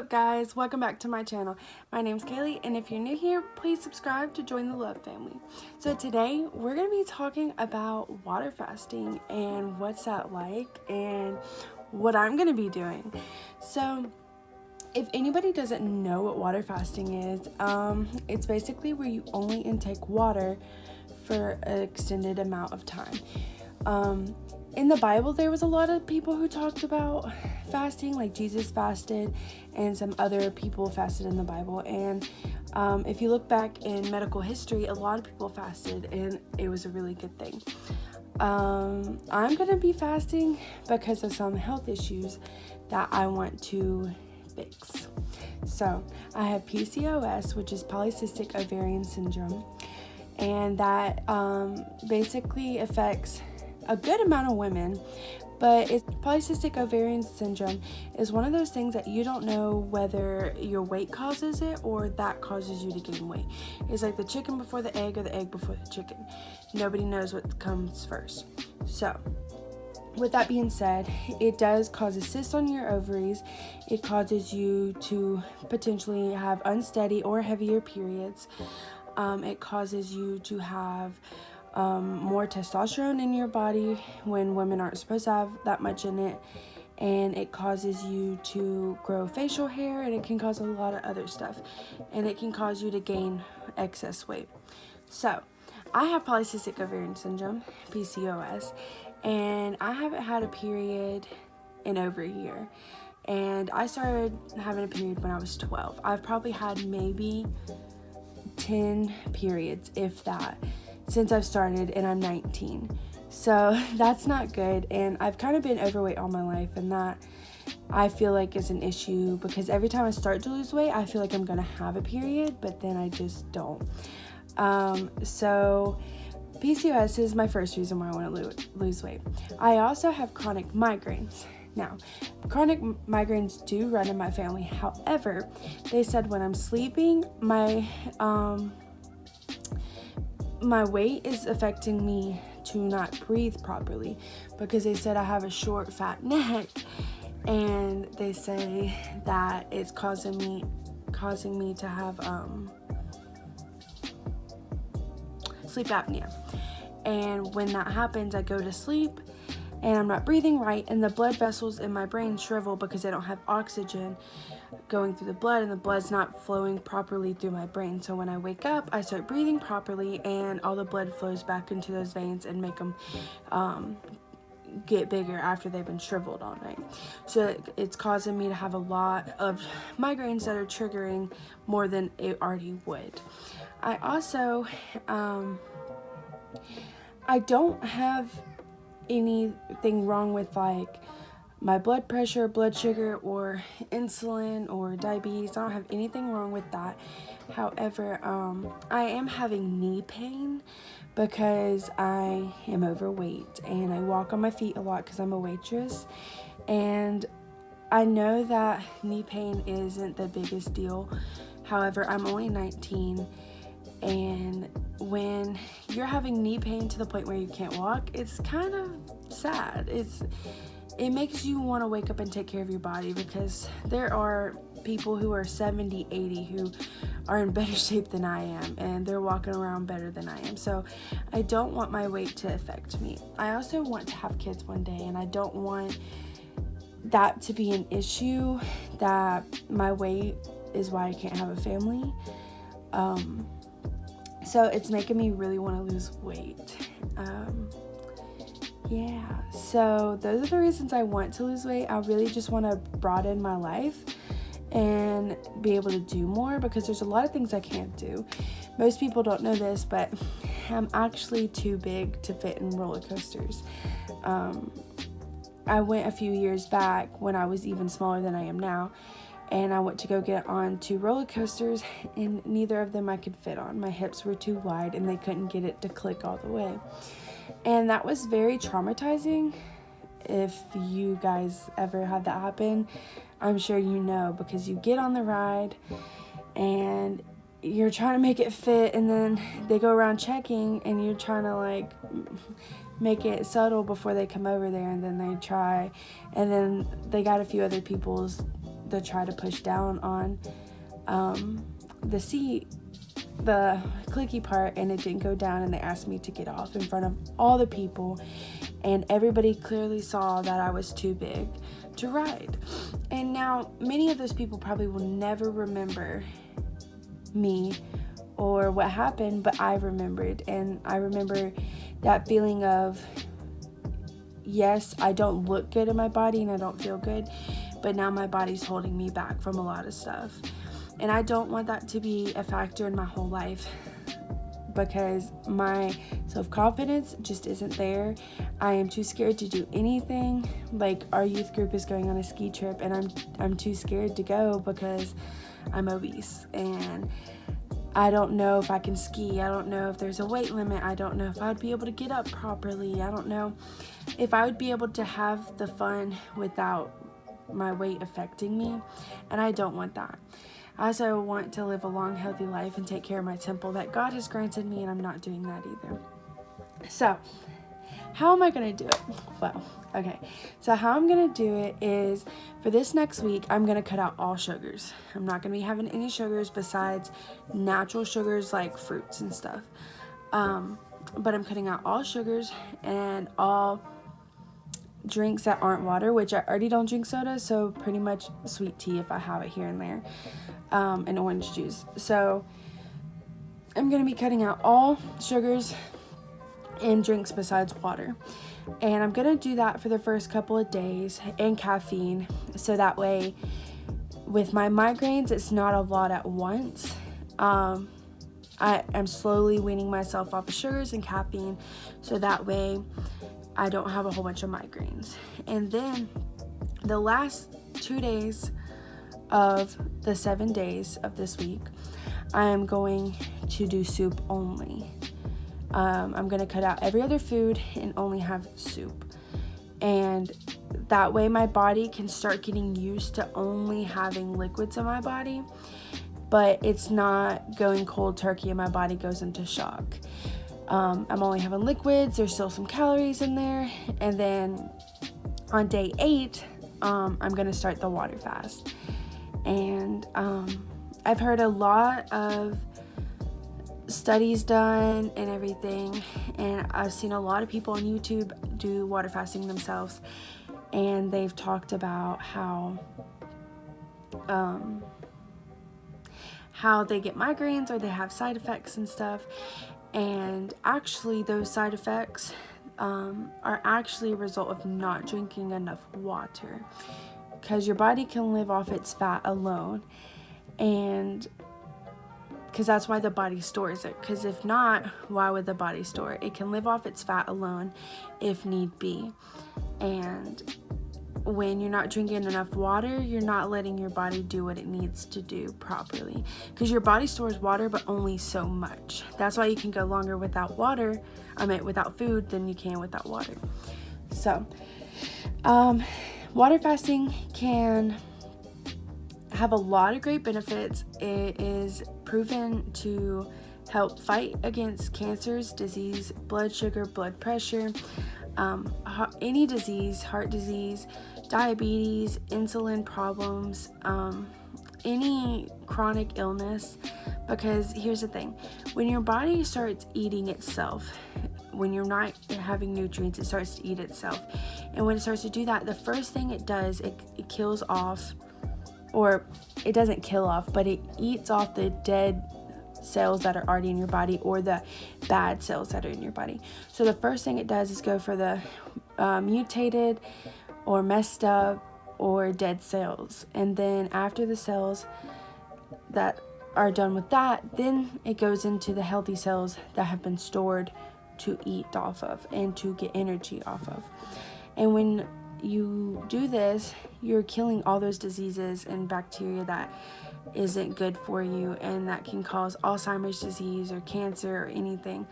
up, guys? Welcome back to my channel. My name's Kaylee, and if you're new here, please subscribe to join the love family. So today we're going to be talking about water fasting and what's that like and what I'm going to be doing. So if anybody doesn't know what water fasting is, it's basically where you only intake water for an extended amount of time. In the Bible, there was a lot of people who talked about fasting, like Jesus fasted and some other people fasted in the Bible. And if you look back in medical history, a lot of people fasted and it was a really good thing. I'm going to be fasting because of some health issues that I want to fix. So I have PCOS, which is polycystic ovarian syndrome, and that basically affects a good amount of women, but polycystic ovarian syndrome is one of those things that you don't know whether your weight causes it or that causes you to gain weight. It's like the chicken before the egg or the egg before the chicken. Nobody knows what comes first. So with that being said, it does cause a cyst on your ovaries. It causes you to potentially have unsteady or heavier periods. It causes you to have more testosterone in your body when women aren't supposed to have that much in it, and it causes you to grow facial hair, and it can cause a lot of other stuff, and it can cause you to gain excess weight. So I have polycystic ovarian syndrome, PCOS, and I haven't had a period in over a year, and I started having a period when I was 12. I've probably had maybe 10 periods, if that, since I've started, and I'm 19. So that's not good, and I've kind of been overweight all my life, and that I feel like is an issue because every time I start to lose weight, I feel like I'm gonna have a period, but then I just don't. So PCOS is my first reason why I want to lose weight. I also have chronic migraines. Now, chronic migraines do run in my family. However, they said when I'm sleeping, my weight is affecting me to not breathe properly because they said I have a short, fat neck, and they say that it's causing me to have sleep apnea. And when that happens, I go to sleep and I'm not breathing right, and the blood vessels in my brain shrivel because they don't have oxygen going through the blood, and the blood's not flowing properly through my brain. So when I wake up, I start breathing properly, and all the blood flows back into those veins and make them get bigger after they've been shriveled all night. So it's causing me to have a lot of migraines that are triggering more than it already would. I also I don't have anything wrong with like my blood pressure, blood sugar, or insulin, or diabetes. I don't have anything wrong with that. However, I am having knee pain because I am overweight and I walk on my feet a lot because I'm a waitress, and I know that knee pain isn't the biggest deal. However, I'm only 19, and when you're having knee pain to the point where you can't walk, it's kind of sad. It makes you want to wake up and take care of your body, because there are people who are 70, 80 who are in better shape than I am, and they're walking around better than I am. So I don't want my weight to affect me. I also want to have kids one day, and I don't want that to be an issue, that my weight is why I can't have a family. So it's making me really want to lose weight. Yeah, so those are the reasons I want to lose weight. I really just want to broaden my life and be able to do more, because there's a lot of things I can't do. Most people don't know this, but I'm actually too big to fit in roller coasters. I went a few years back when I was even smaller than I am now, and I went to go get on 2 roller coasters, and neither of them I could fit on. My hips were too wide and they couldn't get it to click all the way. And that was very traumatizing. If you guys ever had that happen, I'm sure you know, because you get on the ride and you're trying to make it fit, and then they go around checking and you're trying to like make it subtle before they come over there, and then they try, and then they got a few other people's to try to push down on the seat, the clicky part, and it didn't go down, and they asked me to get off in front of all the people, and everybody clearly saw that I was too big to ride. And now many of those people probably will never remember me or what happened, but I remembered, and I remember that feeling of, yes, I don't look good in my body and I don't feel good, but now my body's holding me back from a lot of stuff. And I don't want that to be a factor in my whole life, because my self-confidence just isn't there. I am too scared to do anything. Like, our youth group is going on a ski trip, and I'm too scared to go because I'm obese, and I don't know if I can ski. I don't know if there's a weight limit. I don't know if I'd be able to get up properly. I don't know if I would be able to have the fun without my weight affecting me, and I don't want that. I also want to live a long, healthy life and take care of my temple that God has granted me, and I'm not doing that either. So, how am I going to do it? Well, okay. So how I'm going to do it is, for this next week, I'm going to cut out all sugars. I'm not going to be having any sugars besides natural sugars like fruits and stuff. But I'm cutting out all sugars and all drinks that aren't water, which I already don't drink soda, so pretty much sweet tea if I have it here and there, and orange juice. So I'm going to be cutting out all sugars and drinks besides water, and I'm going to do that for the first couple of days, and caffeine, so that way with my migraines it's not a lot at once. I am slowly weaning myself off of sugars and caffeine, so that way I don't have a whole bunch of migraines. And then the last 2 days of the 7 days of this week, I am going to do soup only. I'm going to cut out every other food and only have soup. And that way my body can start getting used to only having liquids in my body, but it's not going cold turkey and my body goes into shock. I'm only having liquids. There's still some calories in there. And then on day 8, I'm going to start the water fast. And I've heard a lot of studies done and everything. And I've seen a lot of people on YouTube do water fasting themselves. And they've talked about how they get migraines or they have side effects and stuff. And actually those side effects are actually a result of not drinking enough water, because your body can live off its fat alone, and because that's why the body stores it. Because if not, why would the body store it? It can live off its fat alone if need be. And when you're not drinking enough water, you're not letting your body do what it needs to do properly, because your body stores water, but only so much. That's why you can go longer without water, without food, than you can without water. So water fasting can have a lot of great benefits. It is proven to help fight against cancers, disease, blood sugar, blood pressure, any disease, heart disease, diabetes, insulin problems, any chronic illness. Because here's the thing, when your body starts eating itself, when you're not having nutrients, it starts to eat itself. And when it starts to do that, the first thing it does, it kills off, or it doesn't kill off, but it eats off the dead cells that are already in your body, or the bad cells that are in your body. So the first thing it does is go for the mutated or messed up or dead cells. And then after the cells that are done with that, then it goes into the healthy cells that have been stored to eat off of and to get energy off of. And when you do this, you're killing all those diseases and bacteria that isn't good for you, and that can cause Alzheimer's disease or cancer or anything.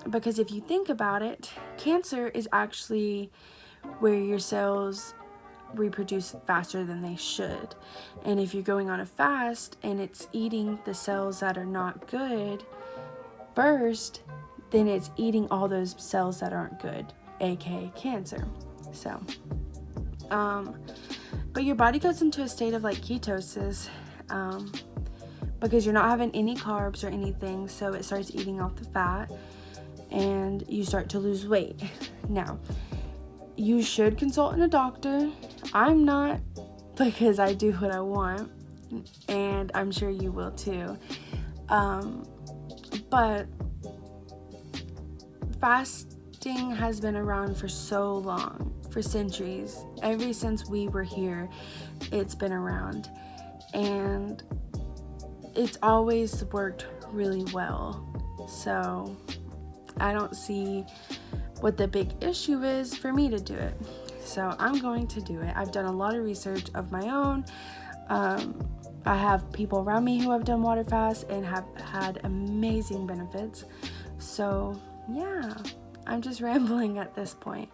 Because if you think about it, cancer is actually where your cells reproduce faster than they should. And if you're going on a fast and it's eating the cells that are not good first, then it's eating all those cells that aren't good, aka cancer. So but your body goes into a state of like ketosis, because you're not having any carbs or anything, so it starts eating off the fat and you start to lose weight. Now, you should consult a doctor. I'm not, because I do what I want, and I'm sure you will too. But fasting has been around for so long, for centuries. Ever since we were here, it's been around, and it's always worked really well. So I don't see what the big issue is for me to do it. So I'm going to do it. I've done a lot of research of my own. I have people around me who have done water fast and have had amazing benefits. So yeah, I'm just rambling at this point.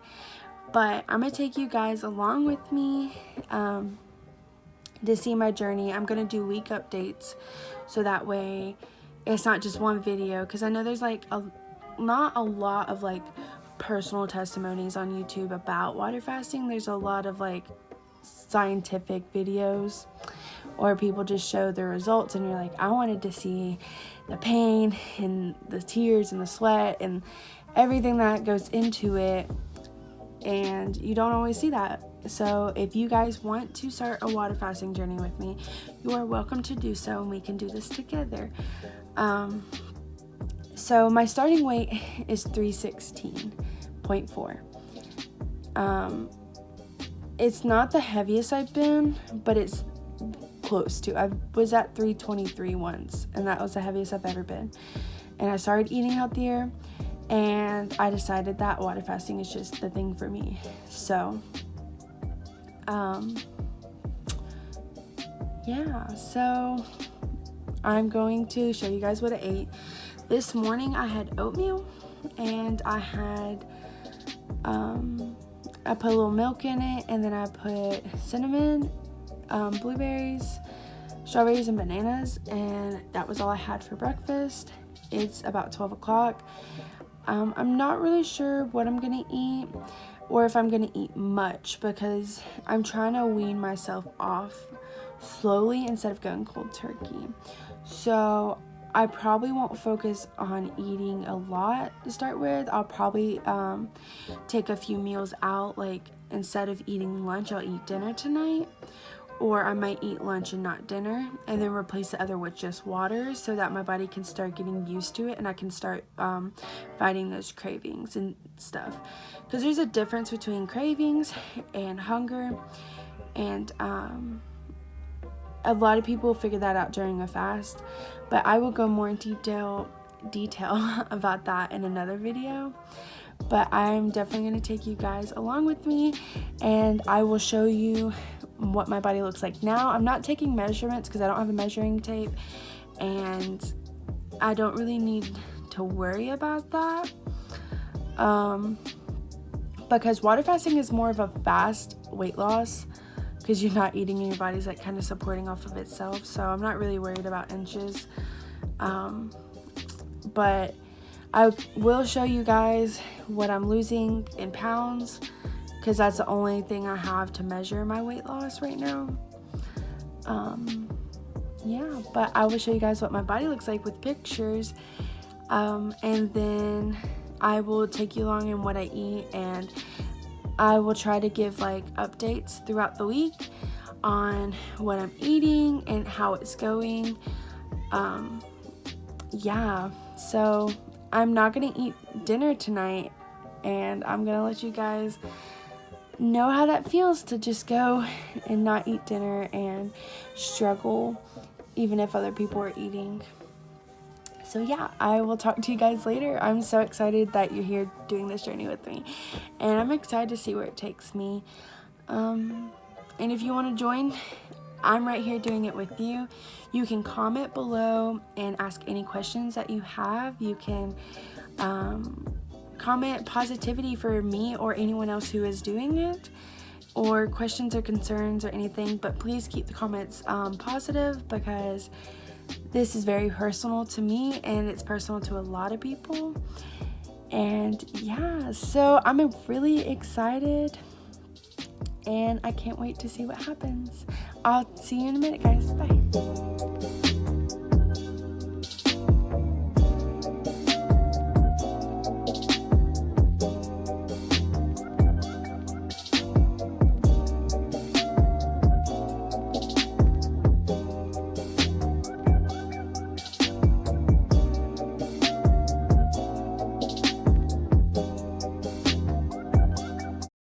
But I'm going to take you guys along with me to see my journey. I'm going to do week updates, so that way it's not just one video, because I know there's like not a lot of like personal testimonies on YouTube about water fasting. There's a lot of like scientific videos, or people just show the results and you're like, I wanted to see the pain and the tears and the sweat and everything that goes into it, and you don't always see that. So if you guys want to start a water fasting journey with me, you are welcome to do so, and we can do this together. So my starting weight is 316.4. It's not the heaviest I've been, but it's close to. I was at 323 once, and that was the heaviest I've ever been. And I started eating healthier, and I decided that water fasting is just the thing for me. So yeah, so I'm going to show you guys what I ate. This morning I had oatmeal, and I had I put a little milk in it, and then I put cinnamon, blueberries, strawberries, and bananas, and that was all I had for breakfast. It's about 12 o'clock. I'm not really sure what I'm gonna eat, or if I'm gonna eat much, because I'm trying to wean myself off slowly instead of going cold turkey. So I probably won't focus on eating a lot to start with. I'll probably take a few meals out, like instead of eating lunch, I'll eat dinner tonight, or I might eat lunch and not dinner, and then replace the other with just water, so that my body can start getting used to it and I can start fighting those cravings and stuff. Because there's a difference between cravings and hunger, and a lot of people figure that out during a fast, but I will go more in detail about that in another video. But I'm definitely going to take you guys along with me, and I will show you what my body looks like now. I'm not taking measurements because I don't have a measuring tape, and I don't really need to worry about that, because water fasting is more of a fast weight loss, because you're not eating and your body's like kind of supporting off of itself. So I'm not really worried about inches, but I will show you guys what I'm losing in pounds, because that's the only thing I have to measure my weight loss right now. Yeah, but I will show you guys what my body looks like with pictures, and then I will take you along in what I eat, and I will try to give like updates throughout the week on what I'm eating and how it's going. Yeah, so I'm not gonna eat dinner tonight, and I'm gonna let you guys know how that feels to just go and not eat dinner and struggle even if other people are eating. So yeah, I will talk to you guys later. I'm so excited that you're here doing this journey with me, and I'm excited to see where it takes me. And if you want to join, I'm right here doing it with you. You can comment below and ask any questions that you have. You can comment positivity for me or anyone else who is doing it, or questions or concerns or anything, but please keep the comments positive, because this is very personal to me, and it's personal to a lot of people. And yeah, so I'm really excited, and I can't wait to see what happens. I'll see you in a minute, guys. Bye.